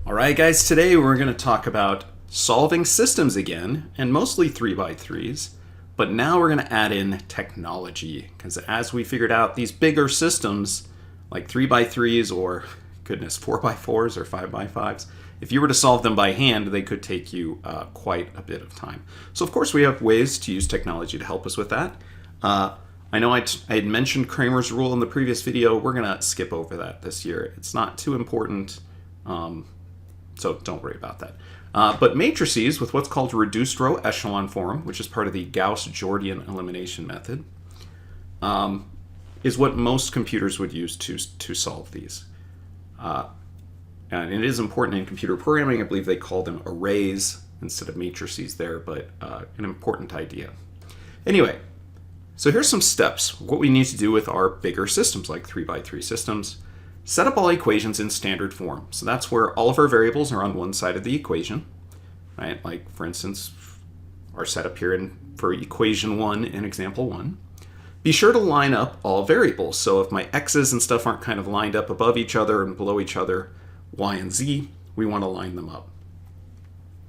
Alright guys, today we're going to talk about solving systems again, and mostly 3x3s, but now we're going to add in technology, because as we figured out, these bigger systems, like 3x3s or, goodness, 4x4s or 5x5s, if you were to solve them by hand, they could take you quite a bit of time. So of course we have ways to use technology to help us with that. I know I had mentioned Cramer's rule in the previous video. We're going to skip over that this year. It's not too important. So don't worry about that. But matrices with what's called reduced row echelon form, which is part of the Gauss-Jordan elimination method, is what most computers would use to solve these. And it is important in computer programming. I believe they call them arrays instead of matrices there, but an important idea. Anyway, so here's some steps. What we need to do with our bigger systems, like 3x3 systems. Set up all equations in standard form. So that's where all of our variables are on one side of the equation, right? Like, for instance, our setup here for equation 1 in example 1. Be sure to line up all variables. So if my x's and stuff aren't kind of lined up above each other and below each other, y and z, we want to line them up.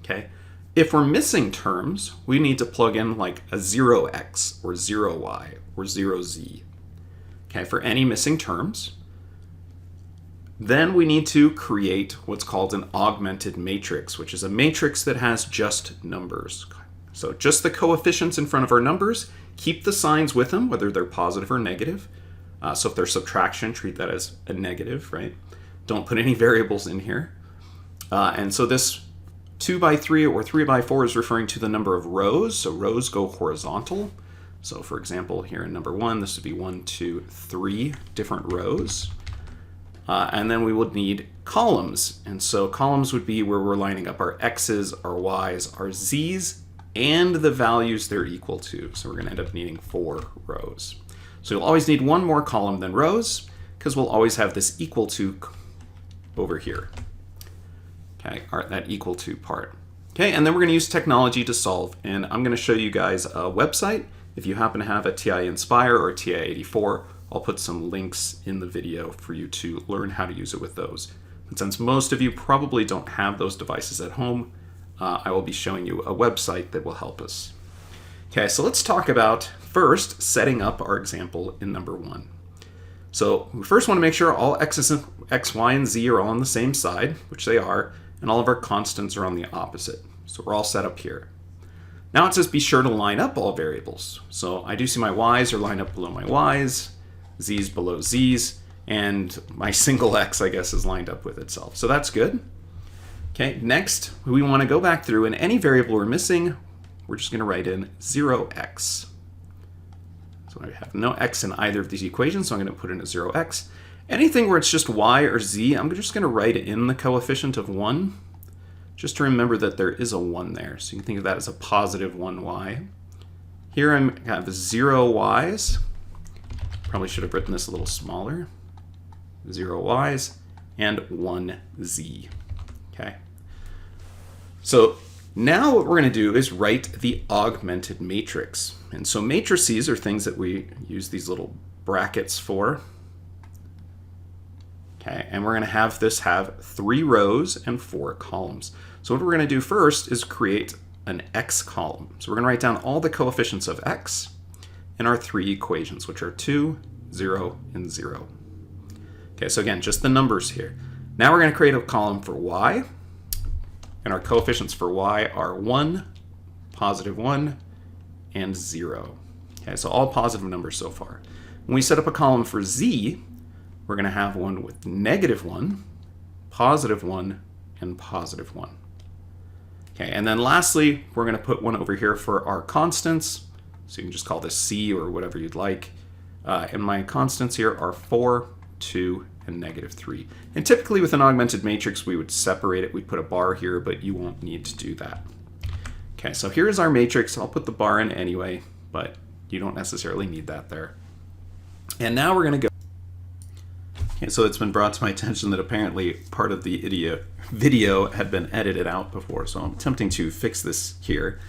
Okay. If we're missing terms, we need to plug in like a 0x or 0y or 0z. Okay, for any missing terms. Then we need to create what's called an augmented matrix, which is a matrix that has just numbers. So just the coefficients in front of our numbers, keep the signs with them, whether they're positive or negative. So if they're subtraction, treat that as a negative, right? Don't put any variables in here. And so this 2x3 or 3x4 is referring to the number of rows. So rows go horizontal. So for example, here in number 1, this would be 1, 2, 3 different rows. And then we would need columns. And so columns would be where we're lining up our x's, our y's, our z's, and the values they're equal to. So we're going to end up needing 4 rows. So you'll always need one more column than rows, because we'll always have this equal to over here. Okay, that equal to part. Okay, and then we're going to use technology to solve. And I'm going to show you guys a website. If you happen to have a TI Inspire or a TI 84, I'll put some links in the video for you to learn how to use it with those. And since most of you probably don't have those devices at home, I will be showing you a website that will help us. Okay, so let's talk about first setting up our example in number 1. So we first want to make sure all x, y, and z are all on the same side, which they are, and all of our constants are on the opposite. So we're all set up here. Now it says be sure to line up all variables. So I do see my y's are lined up below my y's, z's below z's, and my single x, I guess, is lined up with itself. So that's good. Okay, next we want to go back through, and any variable we're missing, we're just going to write in 0x. So I have no x in either of these equations, so I'm going to put in a 0x. Anything where it's just y or z, I'm just going to write in the coefficient of 1, just to remember that there is a 1 there. So you can think of that as a positive 1y. Here I have 0 y's. Probably should have written this a little smaller. 0 y's and 1 z. Okay. So now what we're going to do is write the augmented matrix. And so matrices are things that we use these little brackets for. Okay, and we're going to have this have 3 rows and 4 columns. So what we're going to do first is create an x column. So we're going to write down all the coefficients of x in our 3 equations, which are 2, 0, and 0. Okay, so again, just the numbers here. Now we're going to create a column for y, and our coefficients for y are 1, positive 1, and 0. Okay, so all positive numbers so far. When we set up a column for z, we're going to have one with negative 1, positive 1, and positive 1. Okay, and then lastly, we're going to put one over here for our constants. So you can just call this c or whatever you'd like. And my constants here are 4, 2, and negative 3. And typically with an augmented matrix, we would separate it. We'd put a bar here, but you won't need to do that. Okay, so here's our matrix. I'll put the bar in anyway, but you don't necessarily need that there. And now we're going to go. Okay, so it's been brought to my attention that apparently part of the video had been edited out before, so I'm attempting to fix this here.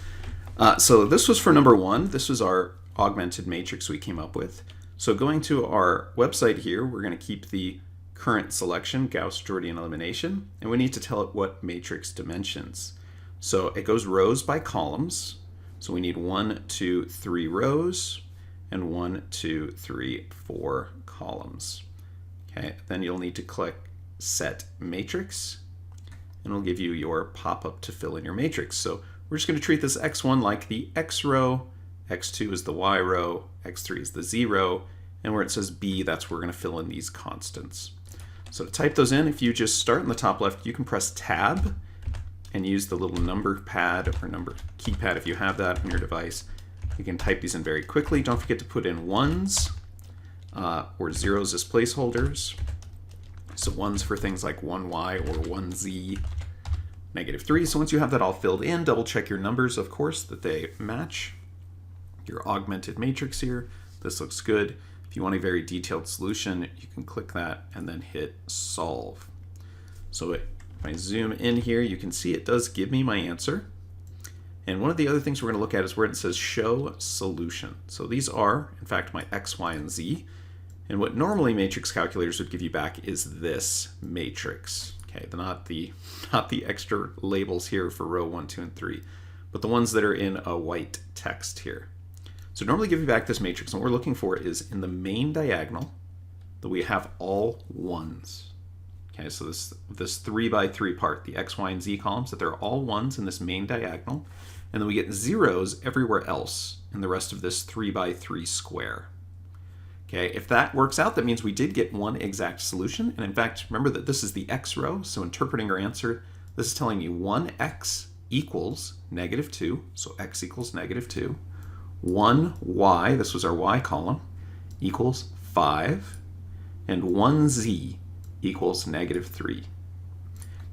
So this was for number 1. This was our augmented matrix we came up with. So going to our website here, we're going to keep the current selection, Gauss-Jordan elimination, and we need to tell it what matrix dimensions. So it goes rows by columns. So we need 1, 2, 3 rows and 1, 2, 3, 4 columns. Okay, then you'll need to click Set Matrix, and it'll give you your pop-up to fill in your matrix. So we're just going to treat this x1 like the x row, x2 is the y row, x3 is the z row, and where it says b, that's where we're going to fill in these constants. So to type those in, if you just start in the top left, you can press Tab and use the little number pad or number keypad if you have that on your device. You can type these in very quickly. Don't forget to put in ones or zeros as placeholders. So ones for things like 1y or 1z, -3. So once you have that all filled in, double check your numbers, of course, that they match your augmented matrix here. This looks good. If you want a very detailed solution, you can click that and then hit solve. So if I zoom in here, you can see it does give me my answer. And one of the other things we're going to look at is where it says show solution. So these are, in fact, my x, y, and z. And what normally matrix calculators would give you back is this matrix. Okay, not the extra labels here for row 1, 2, and 3, but the ones that are in a white text here. So normally give you back this matrix, and what we're looking for is in the main diagonal that we have all ones. Okay, so this 3 by 3 part, the x, y, and z columns, that they're all ones in this main diagonal, and then we get zeros everywhere else in the rest of this 3 by 3 square. Okay, if that works out, that means we did get one exact solution. And in fact, remember that this is the x row, so interpreting our answer, this is telling me 1x equals -2, so x equals -2. 1y, this was our y column, equals 5, and 1z equals -3.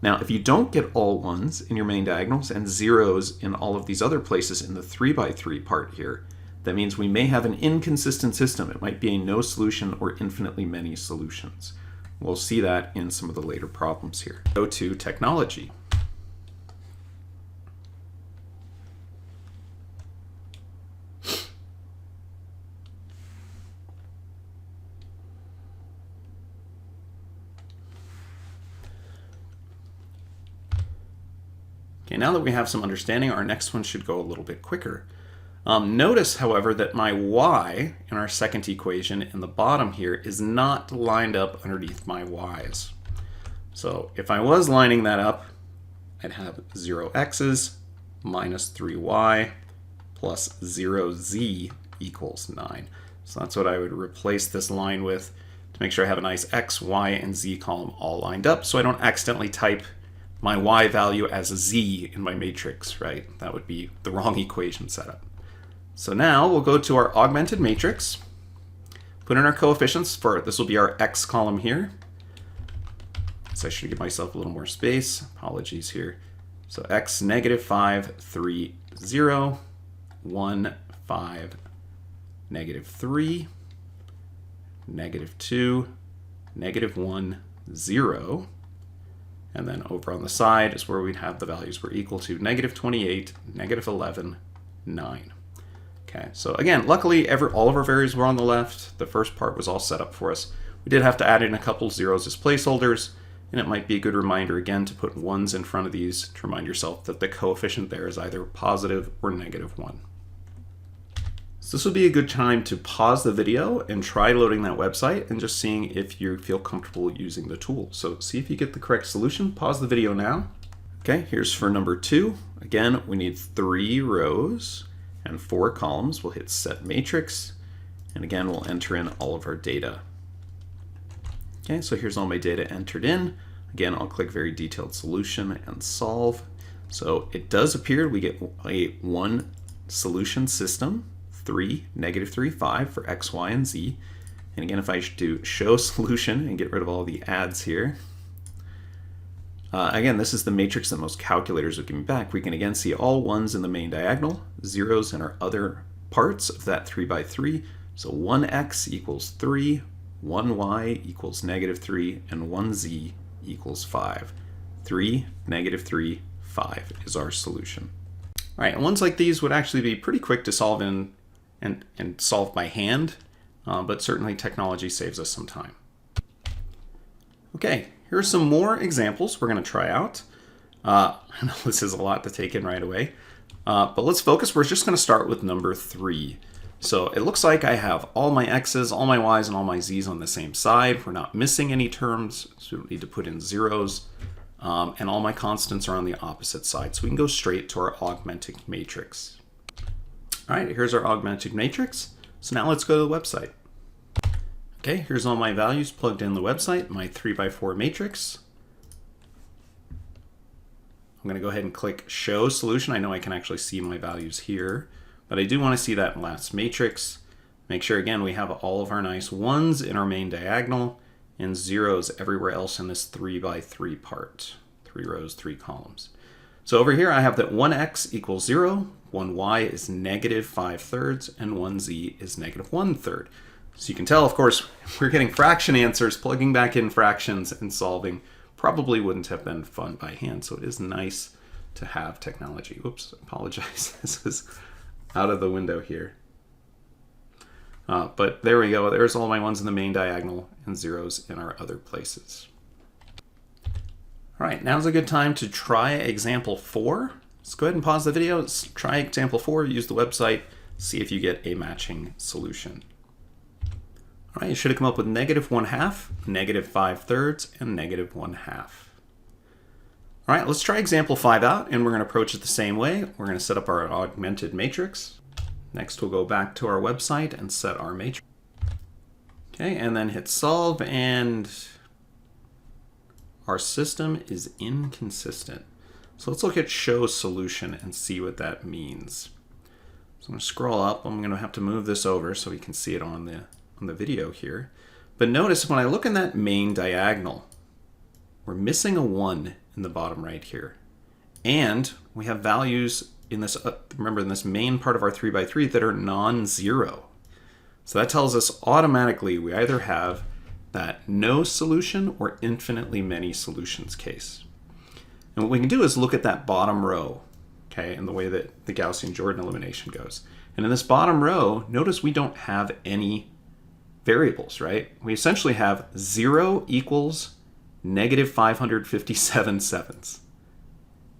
Now, if you don't get all ones in your main diagonals and zeros in all of these other places in the 3 by 3 part here, that means we may have an inconsistent system. It might be a no solution or infinitely many solutions. We'll see that in some of the later problems here. Go to technology. Okay, now that we have some understanding, our next one should go a little bit quicker. Notice, however, that my y in our second equation in the bottom here is not lined up underneath my y's. So if I was lining that up, I'd have 0x's minus 3y plus 0z equals 9. So that's what I would replace this line with to make sure I have a nice x, y, and z column all lined up so I don't accidentally type my y value as a z in my matrix, right? That would be the wrong equation setup. So now we'll go to our augmented matrix, put in our coefficients for, this will be our x column here. So I should give myself a little more space, apologies here. So x, -5, 3, 0, 1, 5, -3, -2, -1, 0. And then over on the side is where we'd have the values were equal to -28, -11, 9. Okay, so again, luckily all of our values were on the left. The first part was all set up for us. We did have to add in a couple zeros as placeholders, and it might be a good reminder again to put ones in front of these to remind yourself that the coefficient there is either positive or -1. So this would be a good time to pause the video and try loading that website and just seeing if you feel comfortable using the tool. So see if you get the correct solution. Pause the video now. Okay, here's for number 2. Again, we need 3 rows and 4 columns. We'll hit Set Matrix, and again, we'll enter in all of our data. Okay, so here's all my data entered in. Again, I'll click Very Detailed Solution and Solve. So it does appear we get a one solution system, 3, -3, 5 for x, y, and z. And again, if I do Show Solution and get rid of all the adds here, again, this is the matrix that most calculators would give me back. We can again see all ones in the main diagonal, zeros in our other parts of that 3 by 3. So 1x equals 3, 1y equals -3, and 1z equals 5. 3, -3, 5 is our solution. All right, and ones like these would actually be pretty quick to solve in and solve by hand, but certainly technology saves us some time. Okay, here are some more examples we're going to try out. I know this is a lot to take in right away, but let's focus. We're just going to start with number 3. So it looks like I have all my x's, all my y's, and all my z's on the same side. We're not missing any terms, so we don't need to put in zeros. And all my constants are on the opposite side. So we can go straight to our augmented matrix. All right, here's our augmented matrix. So now let's go to the website. Okay, here's all my values plugged in the website, my 3x4 matrix. I'm going to go ahead and click Show Solution. I know I can actually see my values here, but I do want to see that last matrix. Make sure, again, we have all of our nice 1s in our main diagonal and 0s everywhere else in this 3x3 part. 3 rows, 3 columns. So over here I have that 1x equals 0, 1y is negative 5/3, and 1z is negative 1/3. So you can tell, of course, we're getting fraction answers. Plugging back in fractions and solving probably wouldn't have been fun by hand. So it is nice to have technology. Oops, apologize. This is out of the window here. But there we go. There's all my 1s in the main diagonal and 0s in our other places. All right, now's a good time to try example 4. Let's go ahead and pause the video. Let's try example 4, use the website, see if you get a matching solution. All right, you should have come up with negative 1/2, negative 5/3, and negative 1/2. All right, let's try example 5 out, and we're going to approach it the same way. We're going to set up our augmented matrix. Next, we'll go back to our website and set our matrix. Okay, and then hit solve, and our system is inconsistent. So let's look at show solution and see what that means. So I'm going to scroll up. I'm going to have to move this over so we can see it on the video here. But notice when I look in that main diagonal, we're missing a 1 in the bottom right here. And we have values in this, remember, in this main part of our 3x3 that are non-zero. So that tells us automatically we either have that no solution or infinitely many solutions case. And what we can do is look at that bottom row, okay, and the way that the Gaussian Jordan elimination goes. And in this bottom row, notice we don't have any variables, right? We essentially have 0 equals negative 557 sevenths.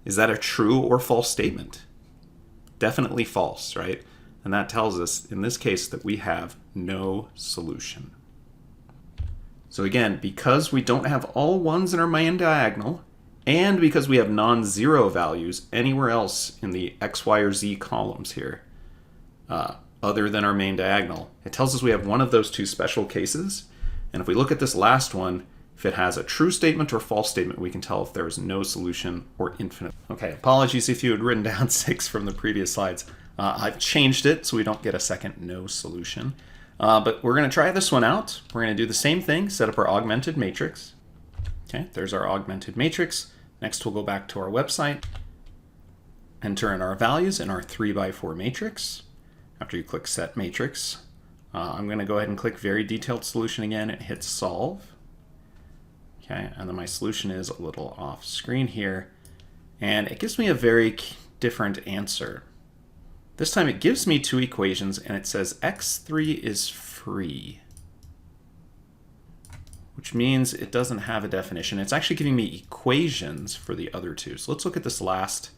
Is that a true or false statement? Definitely false, right? And that tells us, in this case, that we have no solution. So again, because we don't have all 1s in our main diagonal, and because we have non-zero values anywhere else in the x, y, or z columns here, other than our main diagonal, it tells us we have one of those two special cases. And if we look at this last one, if it has a true statement or false statement, we can tell if there is no solution or infinite. Okay, apologies if you had written down 6 from the previous slides. I've changed it so we don't get a second no solution. But we're going to try this one out. We're going to do the same thing, set up our augmented matrix. Okay, there's our augmented matrix. Next, we'll go back to our website, enter in our values in our 3x4 matrix. After you click Set Matrix, I'm going to go ahead and click Very Detailed Solution again and hit Solve. Okay, and then my solution is a little off screen here, and it gives me a very different answer. This time it gives me 2 equations, and it says x3 is free, which means it doesn't have a definition. It's actually giving me equations for the other 2. So let's look at this last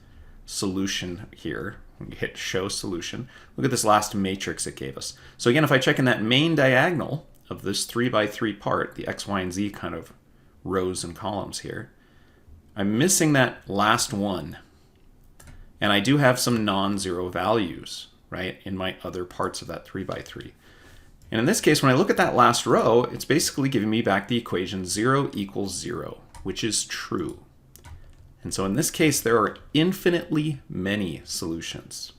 solution here. We hit Show Solution. Look at this last matrix it gave us. So again, if I check in that main diagonal of this 3x3 part, the x, y, and z kind of rows and columns here, I'm missing that last 1. And I do have some non-zero values, right, in my other parts of that 3x3. And in this case, when I look at that last row, it's basically giving me back the equation 0 equals 0, which is true. And so in this case, there are infinitely many solutions.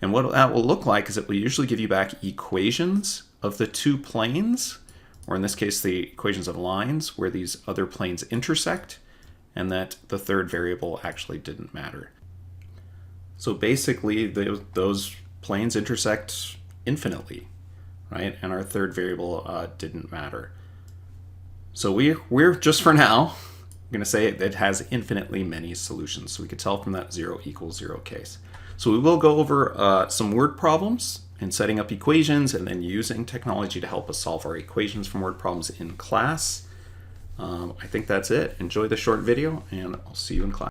And what that will look like is it will usually give you back equations of the 2 planes, or in this case, the equations of lines where these other planes intersect, and that the third variable actually didn't matter. So basically, those planes intersect infinitely, right? And our third variable didn't matter. So we're just for now going to say it has infinitely many solutions. So we could tell from that 0 equals 0 case. So we will go over some word problems and setting up equations and then using technology to help us solve our equations from word problems in class. I think that's it. Enjoy the short video, and I'll see you in class.